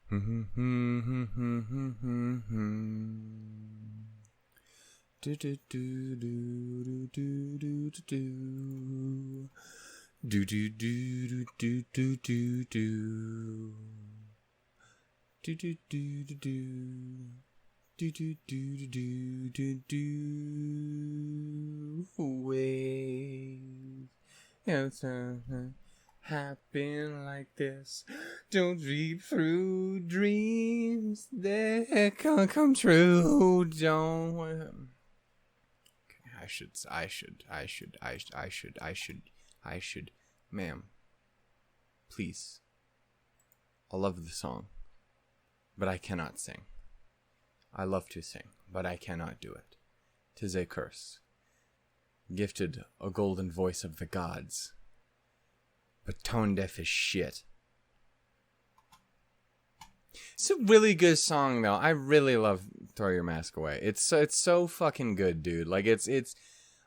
Do do do do do do do do do do do do do do do do. Do do do do do do do do do do do. Ways it's happen like this. Don't dream through dreams that can't come true. Don't. I should. Ma'am, please. I love the song, but I cannot sing. I love to sing, but I cannot do it. 'Tis a curse. Gifted a golden voice of the gods, but tone deaf as shit. It's a really good song, though. I really love "Throw Your Mask Away." It's so fucking good, dude. Like it's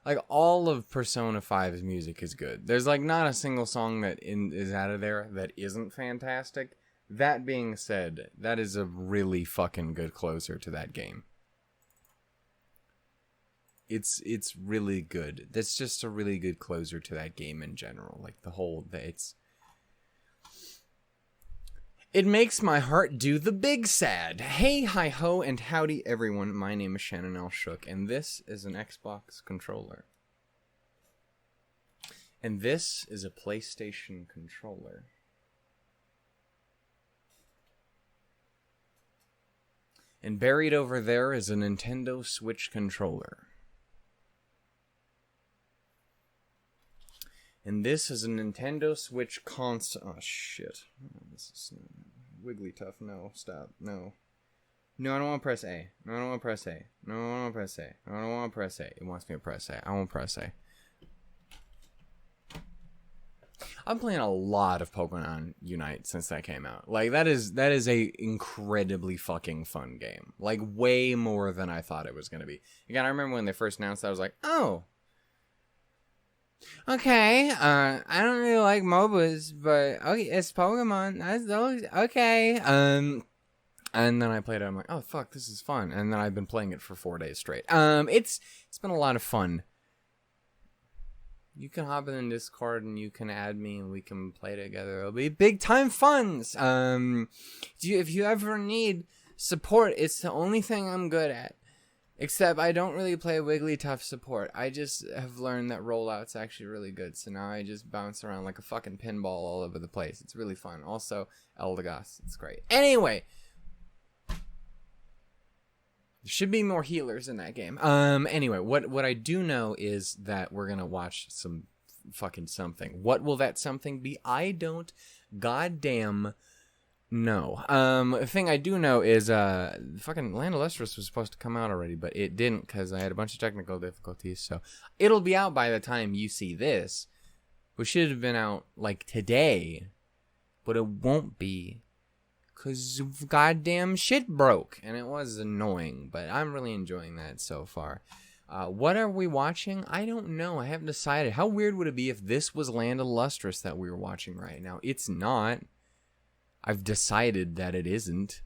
like all of Persona 5's music is good. There's like not a single song that is out of there that isn't fantastic. That being said, that is a really fucking good closer to that game. It's really good. That's just a really good closer to that game in general. Like it makes my heart do the big sad. Hey, hi ho, and howdy everyone. My name is Shannon L. Shook, and this is an Xbox controller. And this is a PlayStation controller. And buried over there is a Nintendo Switch controller. And this is a Nintendo Switch console. Oh, shit. This is wiggly tough. No, stop. No. No, I don't want to press A. No, I don't want to press A. No, I don't want to press A. No, I don't want to press A. It wants me to press A. I won't press A. I'm playing a lot of Pokemon Unite since that came out. Like, that is a incredibly fucking fun game. Like, way more than I thought it was going to be. Again, I remember when they first announced that, I was like, oh. Okay, I don't really like MOBAs, but okay, it's Pokemon. That's okay. And then I played it. I'm like, oh fuck, this is fun. And then I've been playing it for 4 days straight. It's been a lot of fun. You can hop in Discord and you can add me and we can play together. It'll be big time funs. If you ever need support, it's the only thing I'm good at. Except I don't really play Wigglytuff support. I just have learned that rollout's actually really good. So now I just bounce around like a fucking pinball all over the place. It's really fun. Also, Eldegoss. It's great. Anyway. There should be more healers in that game. Anyway, what I do know is that we're going to watch some fucking something. What will that something be? I don't goddamn no. The thing I do know is fucking Land of Lustrous was supposed to come out already, but it didn't because I had a bunch of technical difficulties. So it'll be out by the time you see this, which should have been out like today, but it won't be because goddamn shit broke, and it was annoying. But I'm really enjoying that so far. What are we watching? I don't know. I haven't decided. How weird would it be if this was Land of Lustrous that we were watching right now? It's not. I've decided that it isn't,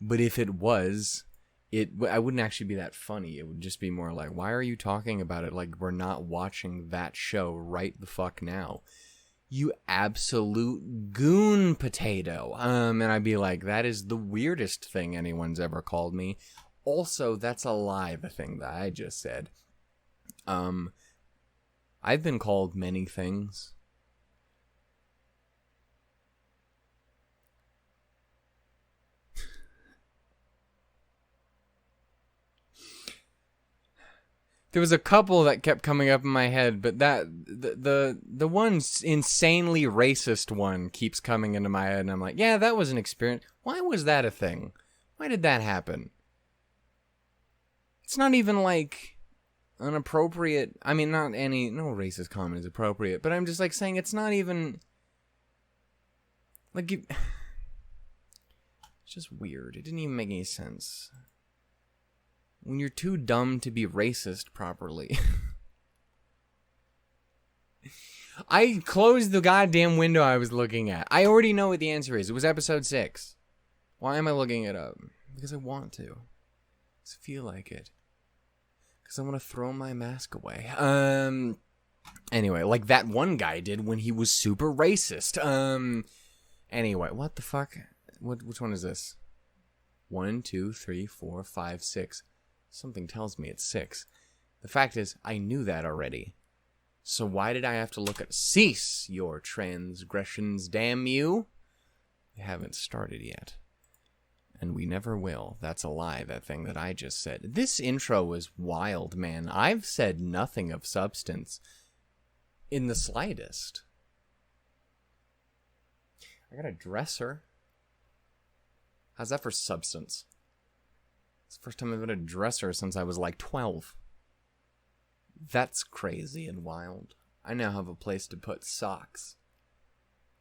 but if it was, I wouldn't actually be that funny. It would just be more like, why are you talking about it like we're not watching that show right the fuck now? You absolute goon potato. And I'd be like, that is the weirdest thing anyone's ever called me. Also, that's a lie, the thing that I just said. I've been called many things. There was a couple that kept coming up in my head, but the one insanely racist one keeps coming into my head, and I'm like, yeah, that was an experience. Why was that a thing? Why did that happen? It's not even like an appropriate. I mean, no racist comment is appropriate, but I'm just like saying it's not even like it's just weird. It didn't even make any sense. When you're too dumb to be racist properly. I closed the goddamn window I was looking at. I already know what the answer is. It was episode 6. Why am I looking it up? Because I want to. Because I feel like it. Because I want to throw my mask away. Anyway, like that one guy did when he was super racist. Anyway, what the fuck? Which one is this? 1, 2, 3, 4, 5, 6. Something tells me it's 6. The fact is, I knew that already. So why did I have to look at... Cease your transgressions, damn you! We haven't started yet. And we never will. That's a lie, that thing that I just said. This intro was wild, man. I've said nothing of substance in the slightest. I got a dresser. How's that for substance? It's the first time I've had a dresser since I was like 12. That's crazy and wild. I now have a place to put socks.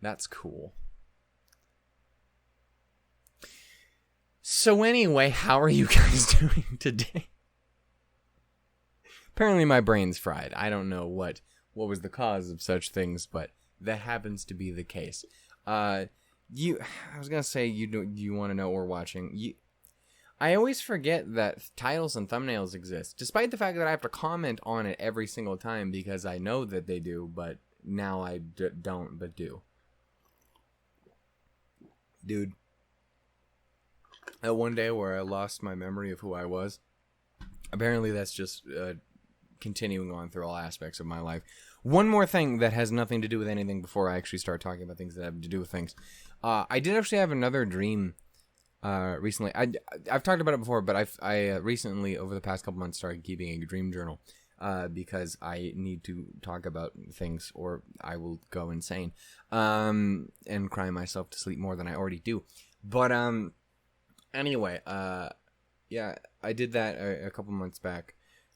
That's cool. So anyway, how are you guys doing today? Apparently my brain's fried. I don't know what was the cause of such things, but that happens to be the case. I was gonna say you want to know what we're watching. I always forget that titles and thumbnails exist, despite the fact that I have to comment on it every single time because I know that they do, but now I don't, but do. Dude, that one day where I lost my memory of who I was, apparently that's just continuing on through all aspects of my life. One more thing that has nothing to do with anything before I actually start talking about things that have to do with things. I did actually have another dream recently. I've talked about it before, but I recently, over the past couple months, started keeping a dream journal because I need to talk about things or I will go insane and cry myself to sleep more than I already do. But anyway, yeah, I did that a couple months back.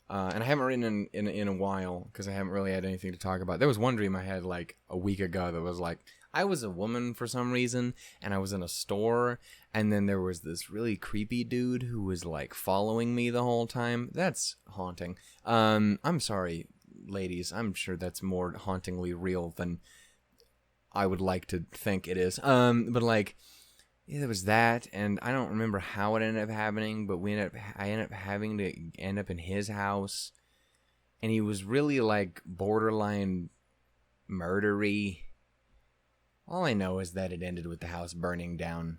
And I haven't written in a while because I haven't really had anything to talk about. There was one dream I had like a week ago that was like, I was a woman for some reason, and I was in a store, and then there was this really creepy dude who was like following me the whole time. That's haunting. I'm sorry, ladies. I'm sure that's more hauntingly real than I would like to think it is. But like, yeah, there was that, and I don't remember how it ended up happening, but I ended up having to end up in his house, and he was really like borderline murdery. All I know is that it ended with the house burning down.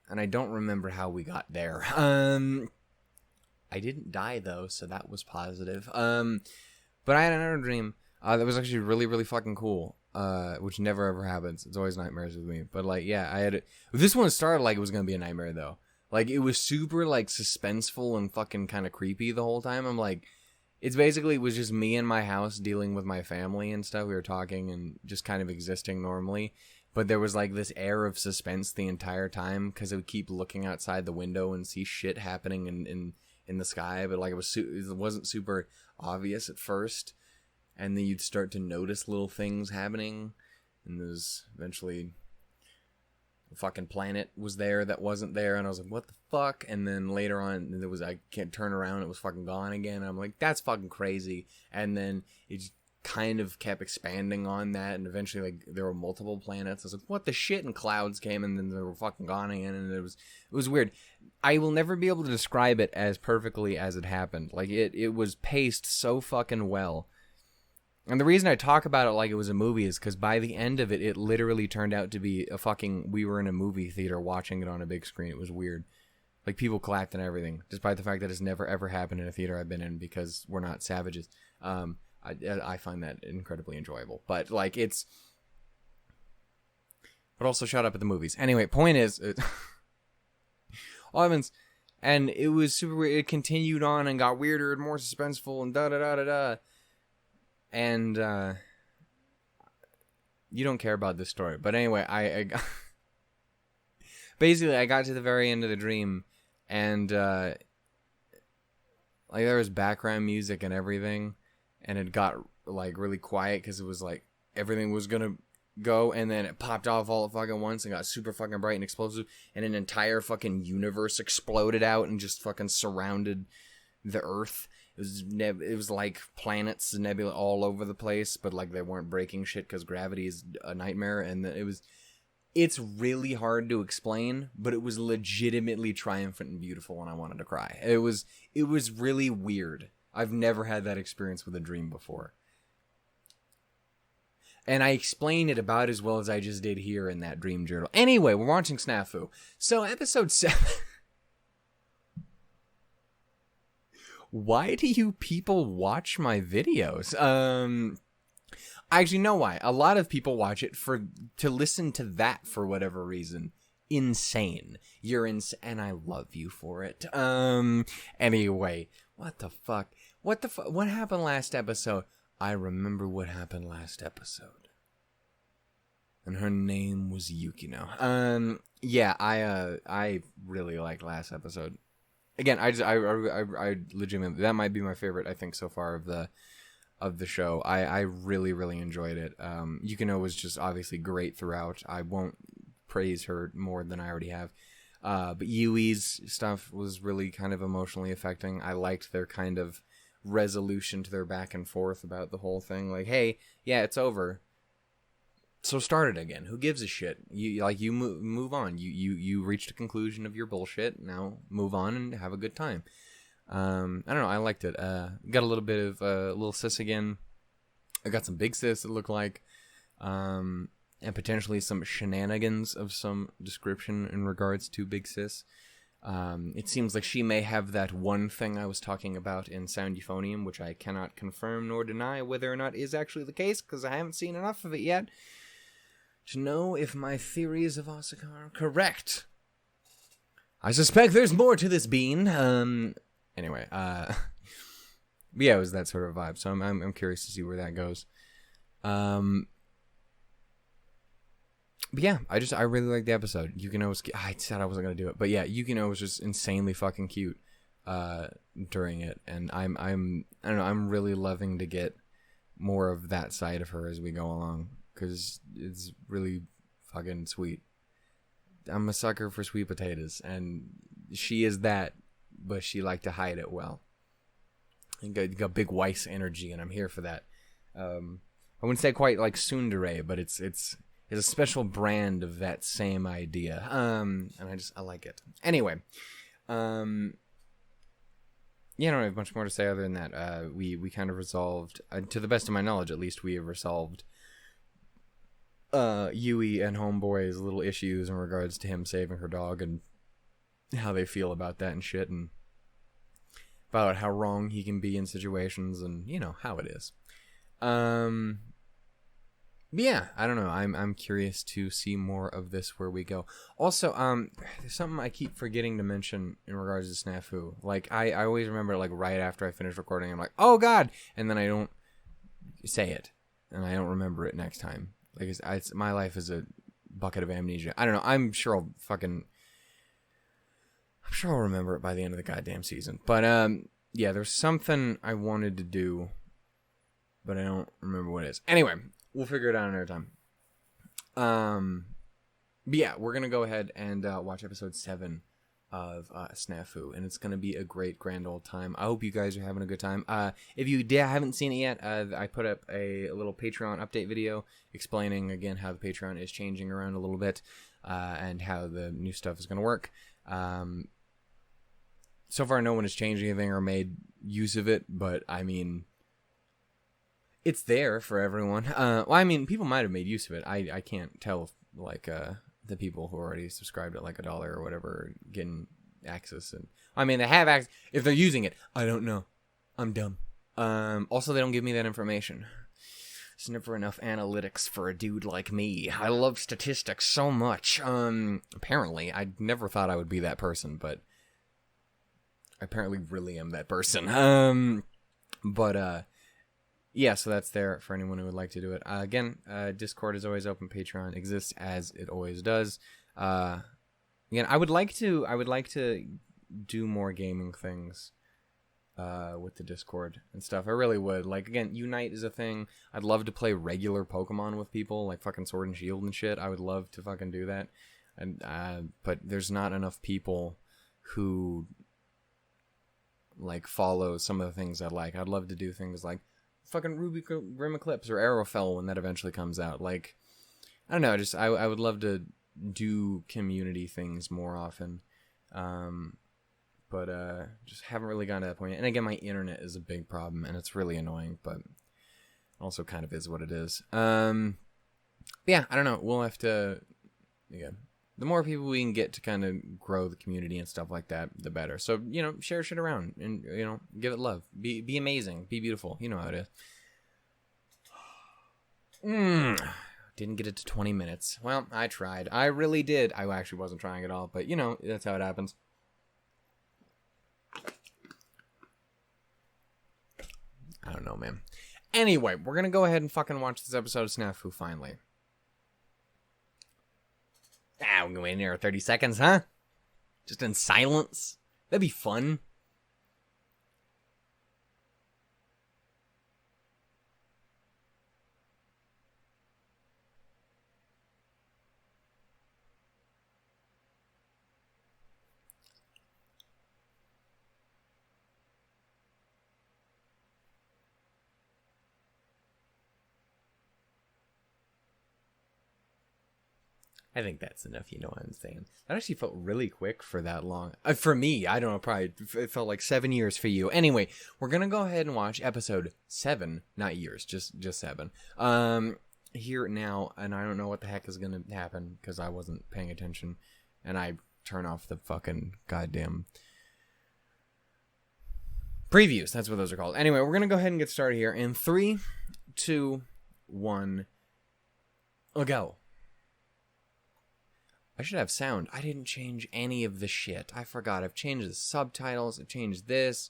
And I don't remember how we got there. I didn't die, though, so that was positive. But I had another dream that was actually really, really fucking cool. Which never ever happens. It's always nightmares with me. But, like, yeah, I had it. This one started like it was going to be a nightmare, though. Like, it was super, like, suspenseful and fucking kind of creepy the whole time. I'm like... It was just me in my house dealing with my family and stuff. We were talking and just kind of existing normally. But there was like this air of suspense the entire time because I would keep looking outside the window and see shit happening in the sky. But like it wasn't super obvious at first. And then you'd start to notice little things happening. And there's eventually... a fucking planet was there that wasn't there, and I was like, what the fuck? And then later on, I can't turn around, it was fucking gone again, and I'm like, that's fucking crazy. And then it just kind of kept expanding on that, and eventually, like, there were multiple planets. I was like, what the shit? And clouds came, and then they were fucking gone again, and it was weird. I will never be able to describe it as perfectly as it happened. Like, it was paced so fucking well. And the reason I talk about it like it was a movie is because by the end of it, it literally turned out to be we were in a movie theater watching it on a big screen. It was weird. Like, people clapped and everything, despite the fact that it's never, ever happened in a theater I've been in because we're not savages. I find that incredibly enjoyable. But, like, But also shut up at the movies. Anyway, point is... And it was super weird. It continued on and got weirder and more suspenseful and da-da-da-da-da. And, you don't care about this story. But anyway, I basically, I got to the very end of the dream, and, like, there was background music and everything, and it got, like, really quiet, because it was, like, everything was gonna go, and then it popped off all at fucking once, and got super fucking bright and explosive, and an entire fucking universe exploded out, and just fucking surrounded the Earth. It was like planets and nebula all over the place, but like they weren't breaking shit because gravity is a nightmare, and it was It's really hard to explain, but it was legitimately triumphant and beautiful, and I wanted to cry. It was really weird. I've never had that experience with a dream before. And I explained it about as well as I just did here in that dream journal. Anyway, we're watching SNAFU. So, episode 7... Why do you people watch my videos? I actually know why. A lot of people watch it to listen to that for whatever reason. Insane. You're insane, and I love you for it. Anyway, what the fuck? What happened last episode? I remember what happened last episode. And her name was Yukino. Yeah, I really liked last episode. Again, I legitimately, that might be my favorite, I think, so far of the show. I really, really enjoyed it. Yukino was just obviously great throughout. I won't praise her more than I already have. But Yui's stuff was really kind of emotionally affecting. I liked their kind of resolution to their back and forth about the whole thing. Like, hey, yeah, it's over. So start it again. Who gives a shit? You move on. You reached a conclusion of your bullshit. Now move on and have a good time. I don't know. I liked it. Got a little bit of little sis again. I got some big sis, it looked like. And potentially some shenanigans of some description in regards to big sis. It seems like she may have that one thing I was talking about in Sound Euphonium, which I cannot confirm nor deny whether or not is actually the case, because I haven't seen enough of it yet to know if my theories of Asuka are correct. I suspect there's more to this bean. Anyway, yeah, it was that sort of vibe. So I'm curious to see where that goes. But yeah, I really liked the episode. Yukino was, I said I wasn't gonna do it, but yeah, Yukino was just insanely fucking cute during it, and I don't know, I'm really loving to get more of that side of her as we go along, because it's really fucking sweet. I'm a sucker for sweet potatoes, and she is that, but she liked to hide it well. And got big Weiss energy, and I'm here for that. I wouldn't say quite like tsundere, but it's a special brand of that same idea. And I like it. Anyway, yeah, I don't have much more to say other than that. We kind of resolved, to the best of my knowledge at least, we have resolved Yui and Homeboy's little issues in regards to him saving her dog and how they feel about that and shit, and about how wrong he can be in situations, and you know how it is. Yeah, I don't know. I'm curious to see more of this where we go. Also, there's something I keep forgetting to mention in regards to SNAFU. Like, I always remember, like, right after I finish recording, I'm like, oh god, and then I don't say it, and I don't remember it next time. Like, it's my life is a bucket of amnesia. I don't know. I'm sure I'll remember it by the end of the goddamn season. But yeah, there's something I wanted to do, but I don't remember what it is. Anyway, we'll figure it out another time. But yeah, we're gonna go ahead and watch episode 7 of SNAFU, and it's gonna be a great grand old time. I hope you guys are having a good time. If you haven't seen it yet, I put up a little Patreon update video explaining again how the Patreon is changing around a little bit, and how the new stuff is gonna work. So far, no one has changed anything or made use of it, but I mean, it's there for everyone. Well, I mean, people might have made use of it. I can't tell if, like, the people who already subscribed at like $1 or whatever are getting access. And I mean, they have access. If they're using it, I don't know. I'm dumb. Also, they don't give me that information. There's never enough analytics for a dude like me. I love statistics so much. Apparently, I never thought I would be that person, but I apparently really am that person. Yeah, so that's there for anyone who would like to do it. Again, Discord is always open. Patreon exists as it always does. Again, I would like to do more gaming things with the Discord and stuff. I really would. Like, again, Unite is a thing. I'd love to play regular Pokemon with people, like fucking Sword and Shield and shit. I would love to fucking do that. And but there's not enough people who like follow some of the things I like. I'd love to do things like fucking Ruby Rim Eclipse or Arrowfell when that eventually comes out. Like, I don't know, I would love to do community things more often. But just haven't really gotten to that point yet. And again, my internet is a big problem, and it's really annoying, but also kind of is what it is. Yeah, I don't know. We'll have to, again, the more people we can get to kind of grow the community and stuff like that, the better. So, share shit around and, give it love. Be amazing. Be beautiful. You know how it is. Didn't get it to 20 minutes. Well, I tried. I really did. I actually wasn't trying at all, but, that's how it happens. I don't know, man. Anyway, we're going to go ahead and fucking watch this episode of SNAFU finally. We're going to wait in here 30 seconds, huh? Just in silence? That'd be fun. I think that's enough, you know what I'm saying. That actually felt really quick for that long. For me, I don't know, probably it felt like 7 years for you. Anyway, we're going to go ahead and watch episode 7, not years, just 7. Here now, and I don't know what the heck is going to happen because I wasn't paying attention, and I turn off the fucking goddamn previews. That's what those are called. Anyway, we're going to go ahead and get started here in 3, 2, 1, go. I should have sound. I didn't change any of the shit. I forgot. I've changed the subtitles. I've changed this.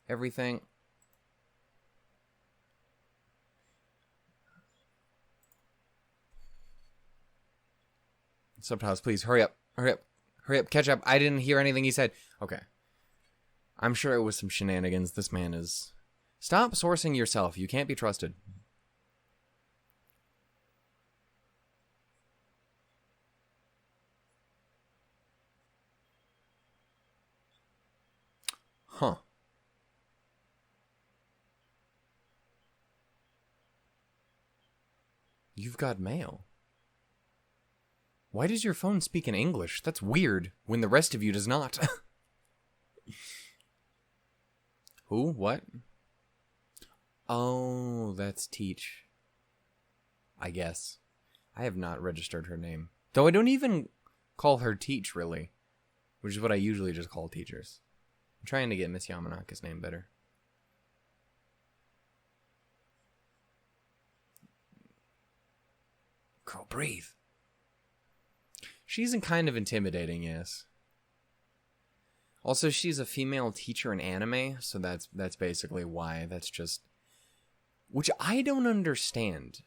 Everything. Subtitles, please. Hurry up. Hurry up. Hurry up. Catch up. I didn't hear anything he said. Okay. I'm sure it was some shenanigans. This man is... Stop sourcing yourself. You can't be trusted. Huh. You've got mail. Why does your phone speak in English? That's weird, when the rest of you does not. Who? What? Oh, that's Teach. I guess. I have not registered her name. Though I don't even call her Teach, really. Which is what I usually just call teachers. I'm trying to get Miss Yamanaka's name better. Girl, breathe. She's kind of intimidating, yes. Also, she's a female teacher in anime, so that's basically why. That's just... Which I don't understand.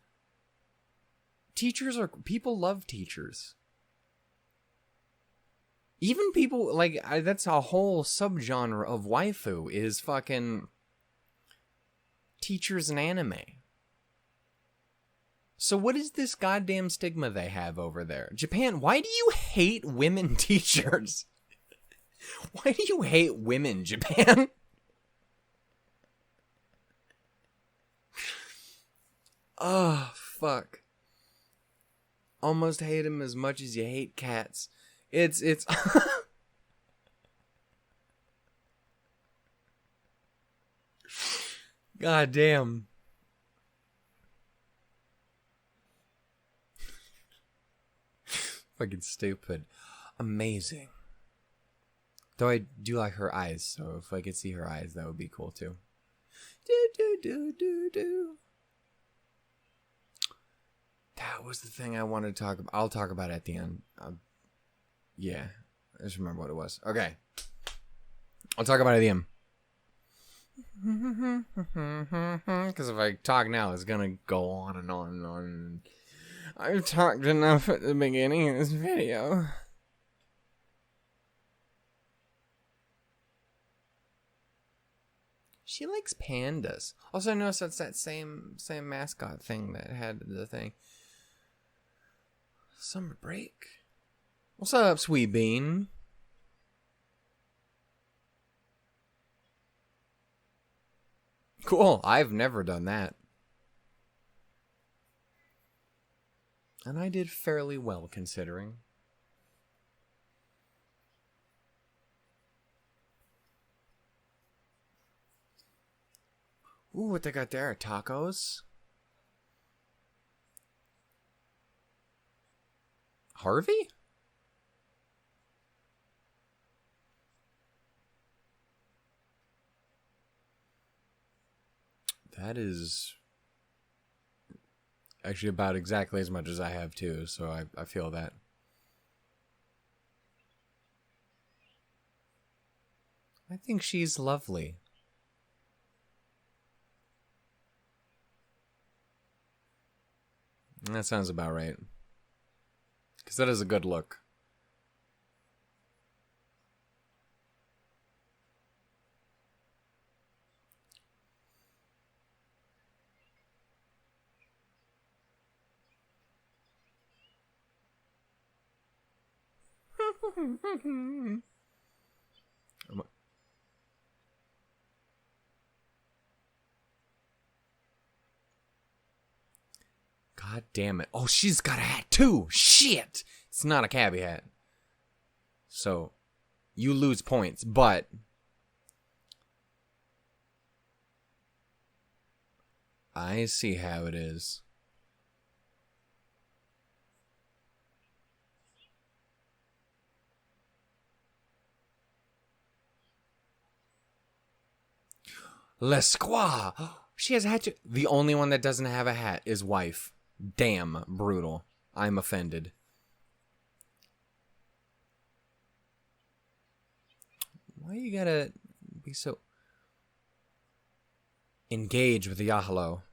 People love teachers. Even people, that's a whole subgenre of waifu, is fucking teachers in anime. So what is this goddamn stigma they have over there? Japan, why do you hate women teachers? Why do you hate women, Japan? Oh, fuck. Almost hate him as much as you hate cats. It's God damn. Fucking stupid. Amazing. Though I do like her eyes, so if I could see her eyes, that would be cool too. That was the thing I wanted to talk about. I'll talk about it at the end. Yeah, I just remember what it was. Okay. I'll talk about it at the end. Because if I talk now, it's going to go on and on and on. I've talked enough at the beginning of this video. She likes pandas. Also, I noticed that's that same mascot thing that had the thing. Summer break. What's up, sweet bean? Cool. I've never done that. And I did fairly well, considering. Ooh, what they got there? Tacos? Harvey? That is actually about exactly as much as I have too, so I feel that. I think she's lovely. That sounds about right. Because that is a good look. God damn it. Oh, she's got a hat too. Shit. It's not a cabbie hat. So, you lose points, but I see how it is. Lesquois. She has a hat too. The only one that doesn't have a hat is wife. Damn brutal. I'm offended. Why you gotta be so... Engage with the Yahalo.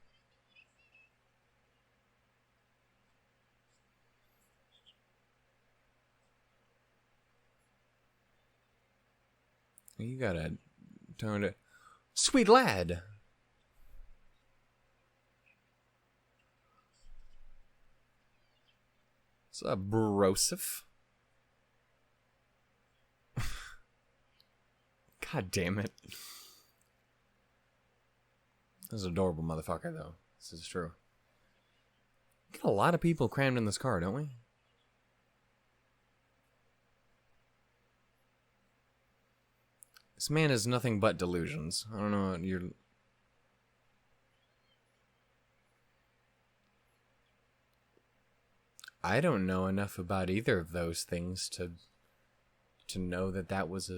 You gotta turn it. Sweet lad. What's up, Broseph? God damn it. This is an adorable motherfucker, though. This is true. We got a lot of people crammed in this car, don't we? This man is nothing but delusions. I don't know, you're... I don't know enough about either of those things to know that that was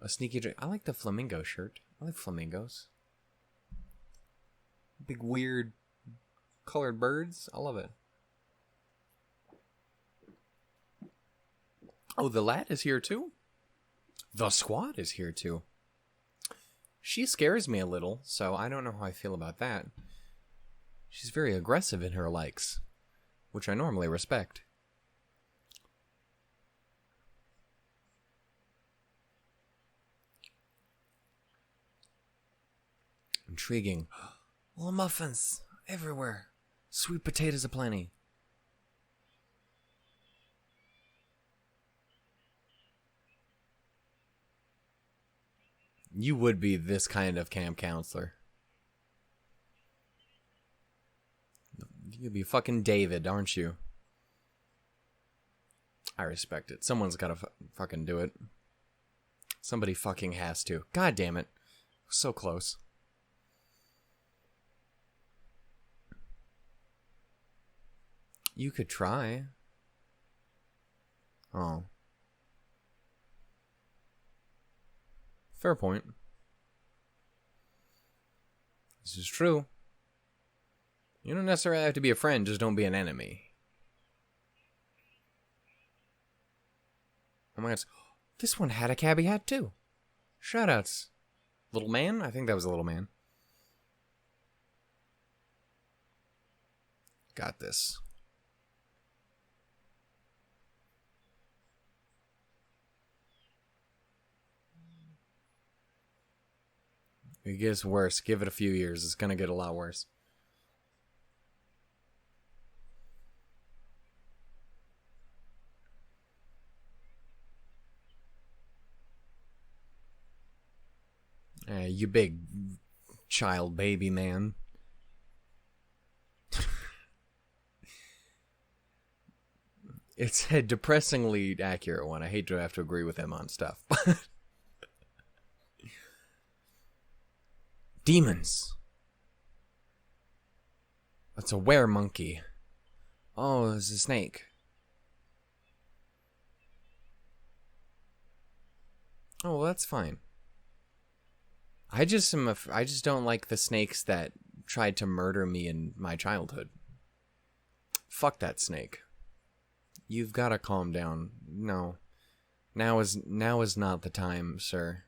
a sneaky drink. I like the flamingo shirt. I like flamingos. Big weird colored birds. I love it. Oh, the lad is here too? The squad is here too. She scares me a little, so I don't know how I feel about that. She's very aggressive in her likes, which I normally respect. Intriguing. Little muffins everywhere. Sweet potatoes aplenty. You would be this kind of camp counselor. You'd be fucking David, aren't you? I respect it. Someone's gotta fucking do it. Somebody fucking has to. God damn it. So close. You could try. Oh. Fair point. This is true. You don't necessarily have to be a friend, just don't be an enemy. Oh my god. This one had a cabbie hat too. Shoutouts. Little man? I think that was a little man. Got this. It gets worse. Give it a few years. It's gonna get a lot worse. You big child baby man. It's a depressingly accurate one. I hate to have to agree with him on stuff. Demons. That's a were monkey. Oh, it's a snake. Oh, well, that's fine. I just don't like the snakes that tried to murder me in my childhood. Fuck that snake. You've got to calm down. No. Now is not the time, sir.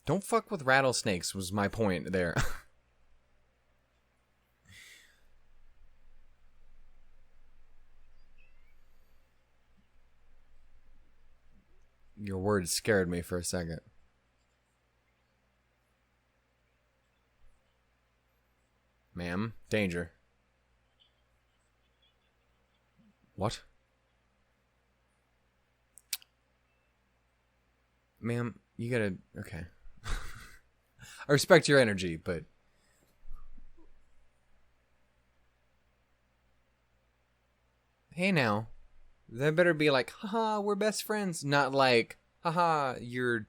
Don't fuck with rattlesnakes was my point there. Your words scared me for a second. Ma'am, danger. What? Ma'am, you gotta... Okay. I respect your energy, but... Hey now. That better be like, haha, we're best friends. Not like, haha, you're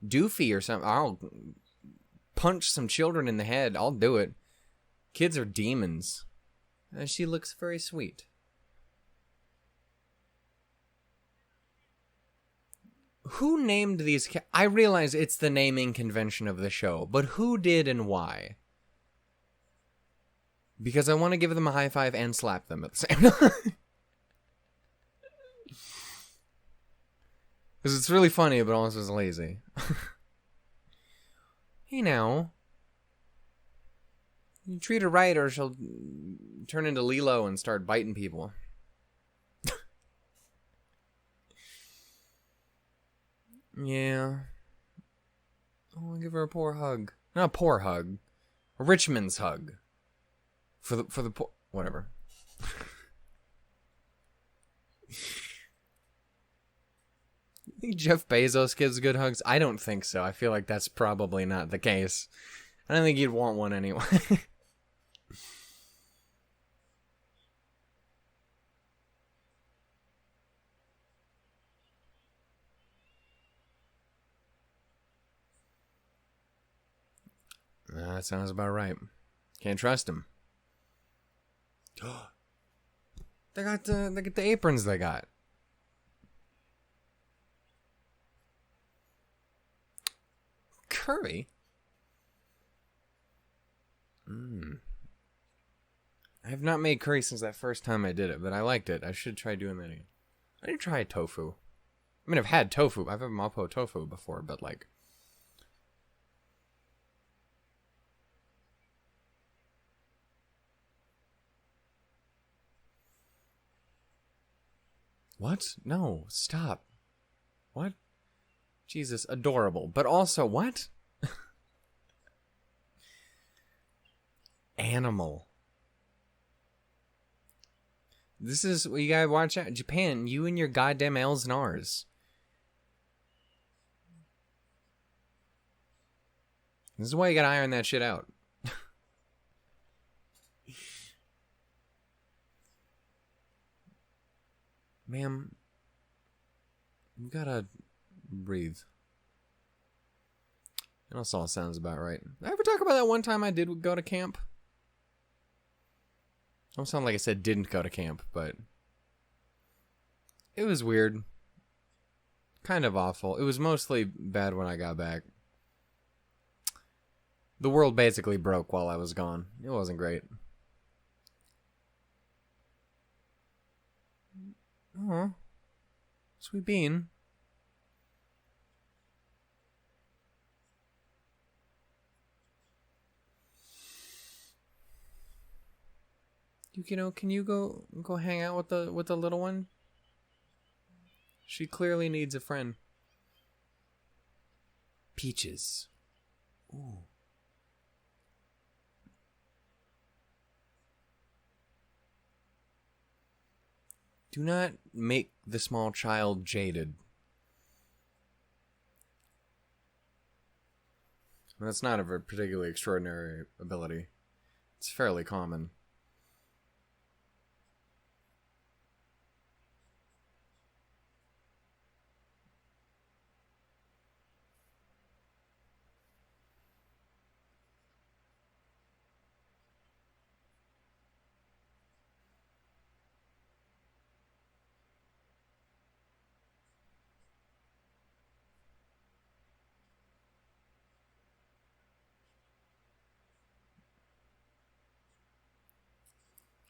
doofy or something. I'll punch some children in the head. I'll do it. Kids are demons. She looks very sweet. Who named these I realize it's the naming convention of the show, but who did and why? Because I want to give them a high five and slap them at the same time. Because it's really funny, but also it's lazy. Hey now. You treat her right or she'll turn into Lilo and start biting people. Yeah. I'll give her a poor hug. Not a poor hug. A Richmond's hug. For the poor... Whatever. You think Jeff Bezos gives good hugs? I don't think so. I feel like that's probably not the case. I don't think you'd want one anyway. That sounds about right. Can't trust him. They got the aprons they got. Curry? I have not made curry since that first time I did it, but I liked it. I should try doing that again. I didn't try tofu. I mean, I've had tofu. I've had mapo tofu before, but like... What? No, stop. What? Jesus, adorable. But also, what? Animal. This is what you gotta watch out. Japan, you and your goddamn L's and R's. This is why you gotta iron that shit out. Ma'am, you gotta breathe. And also all sounds about right. Did I ever talk about that one time I did go to camp? I don't sound like I said didn't go to camp, but it was weird. Kind of awful. It was mostly bad when I got back. The world basically broke while I was gone. It wasn't great. Oh, sweet bean. Yukino, can you go hang out with the little one? She clearly needs a friend. Peaches. Ooh. Do not make the small child jaded. That's not a particularly extraordinary ability. It's fairly common.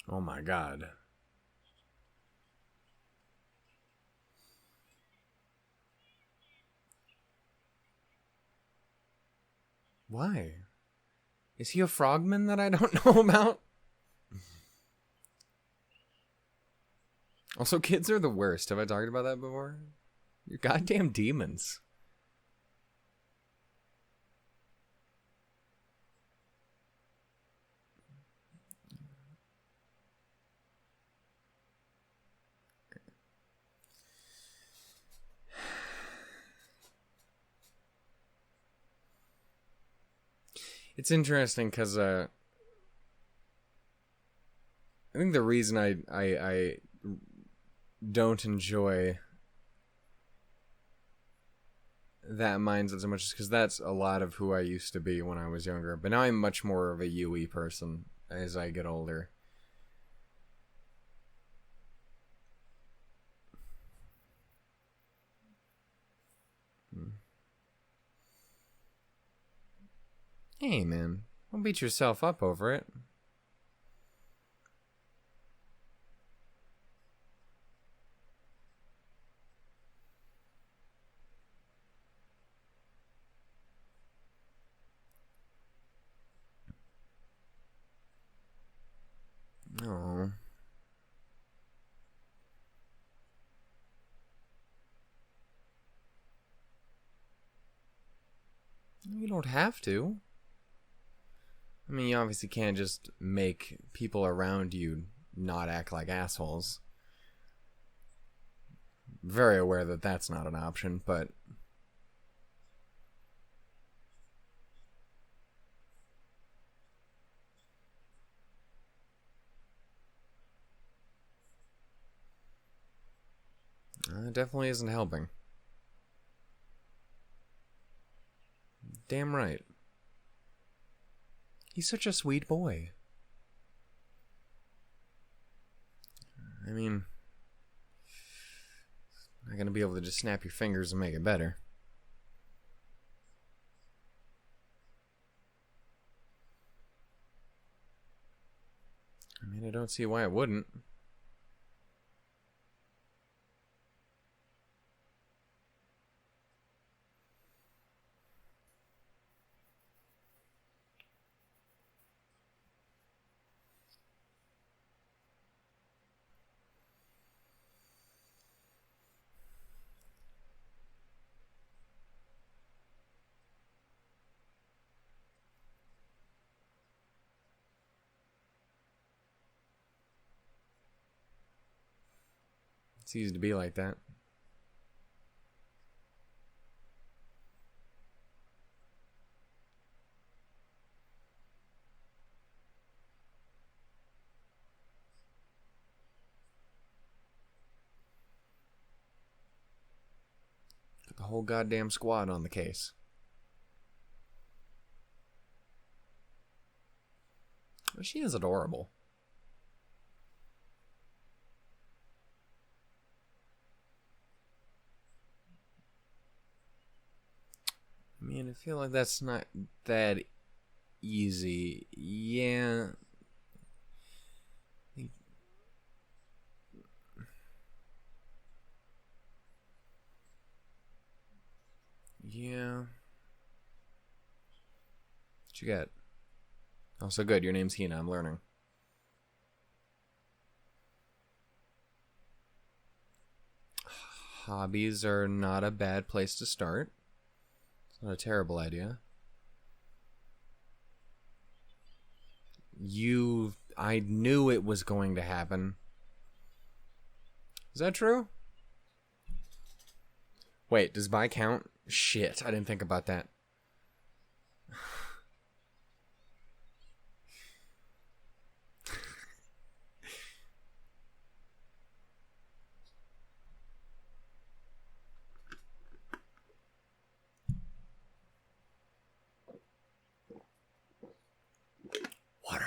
Oh my god. Why? Is he a frogman that I don't know about? Also, kids are the worst. Have I talked about that before? You're goddamn demons. It's interesting because I think the reason I don't enjoy that mindset so much is because that's a lot of who I used to be when I was younger. But now I'm much more of a UE person as I get older. Hey, man. Don't beat yourself up over it. Oh. You don't have to. I mean, you obviously can't just make people around you not act like assholes. Very aware that that's not an option, but it definitely isn't helping. Damn right. He's such a sweet boy. I mean, not gonna be able to just snap your fingers and make it better. I mean, I don't see why it wouldn't. It's easy to be like that. Got the whole goddamn squad on the case. She is adorable. I mean, I feel like that's not that easy. Yeah. Yeah. What you got? Oh, so good. Your name's Hina. I'm learning. Hobbies are not a bad place to start. It's not a terrible idea. I knew it was going to happen. Is that true? Wait, does bi count? Shit, I didn't think about that. Water.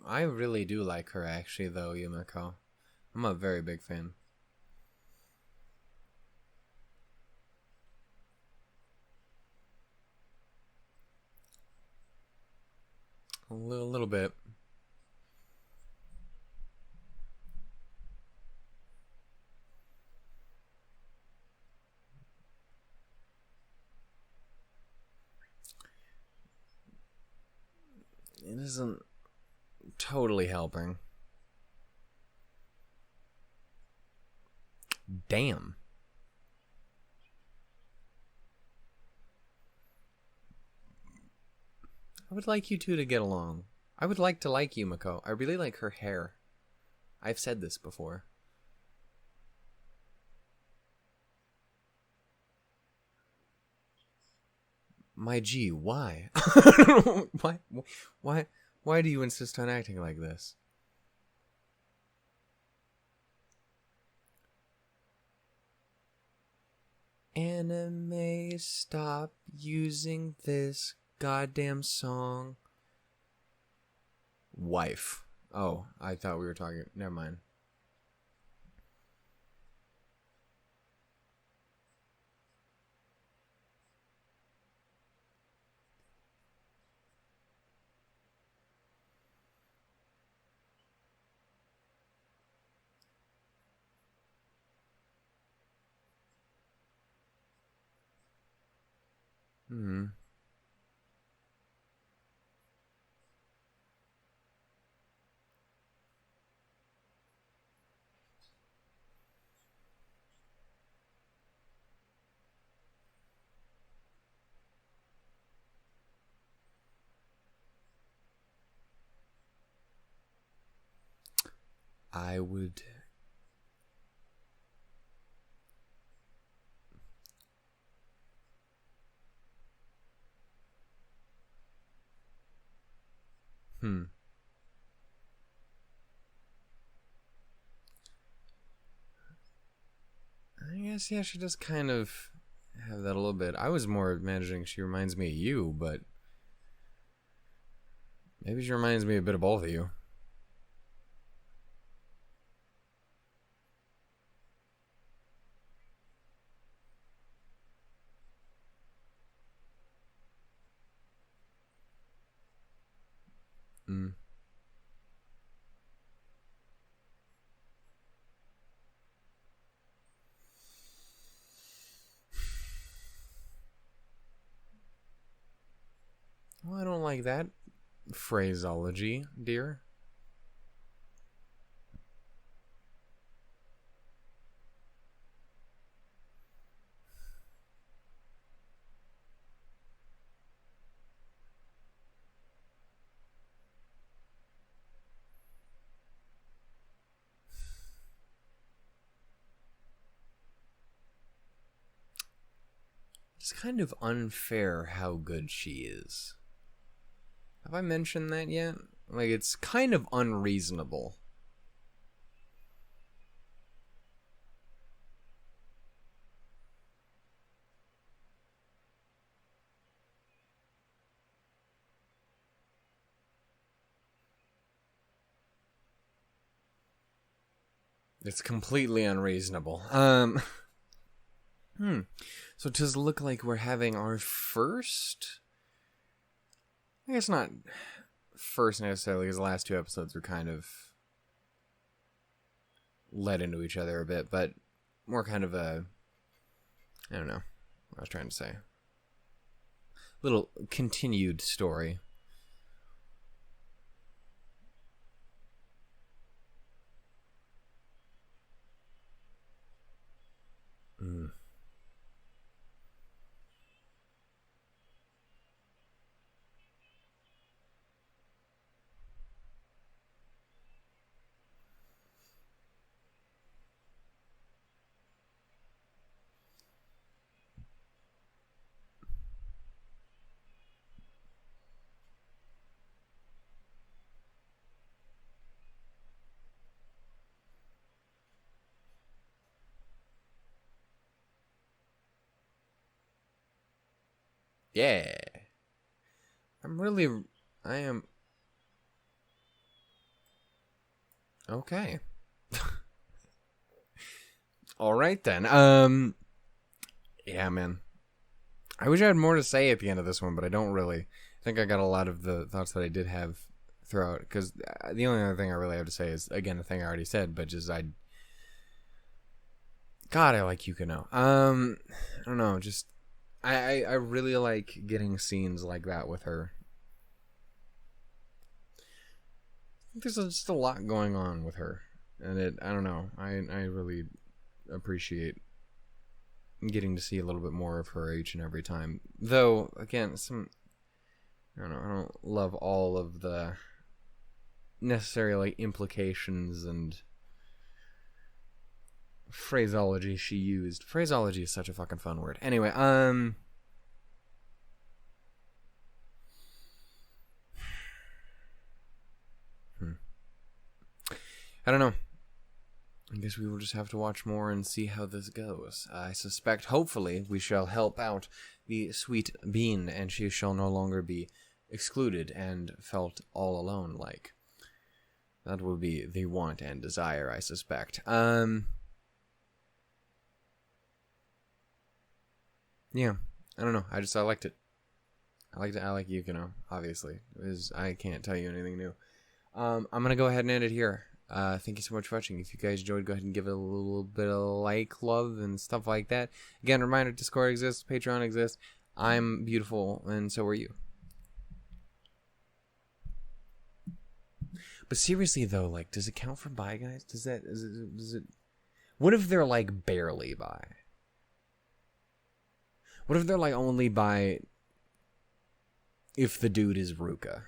I really do like her, actually, though, Yumiko. I'm a very big fan. A little bit. It isn't totally helping. Damn. I would like you two to get along. I would like to like Yumiko. I really like her hair. I've said this before. My G, why? Why do you insist on acting like this? Anime, stop using this goddamn song. Wife. Oh, I thought we were talking. Never mind. Hmm. I would... I guess, yeah, she does kind of have that a little bit. I was more imagining she reminds me of you, but maybe she reminds me a bit of both of you. Mm. Well, I don't like that phraseology, dear. It's kind of unfair how good she is. Have I mentioned that yet? Like, it's kind of unreasonable. It's completely unreasonable. So does it look like we're having our first... I guess not first necessarily, because the last two episodes were kind of led into each other a bit, but more kind of a... I don't know what I was trying to say. Little continued story. Yeah. I am... Okay. Alright then. Yeah, man. I wish I had more to say at the end of this one, but I don't really. I think I got a lot of the thoughts that I did have throughout, because the only other thing I really have to say is, again, the thing I already said, but just God, I like Yukino. I don't know, just I really like getting scenes like that with her. There's just a lot going on with her, and I don't know, I really appreciate getting to see a little bit more of her each and every time. Though, again, I don't love all of the necessarily implications and phraseology she used. Phraseology is such a fucking fun word. Anyway, I don't know. I guess we will just have to watch more and see how this goes. I suspect, hopefully, we shall help out the sweet bean, and she shall no longer be excluded and felt all alone like. That will be the want and desire, I suspect. Yeah, I don't know. I liked it. I like Yukino, obviously. I can't tell you anything new. I'm going to go ahead and end it here. Thank you so much for watching. If you guys enjoyed, go ahead and give it a little bit of like, love, and stuff like that. Again, reminder, Discord exists, Patreon exists. I'm beautiful, and so are you. But seriously, though, like, does it count for bi, guys? Does it... What if they're, like, barely bi? What if they're, like, only bi if the dude is Ruka?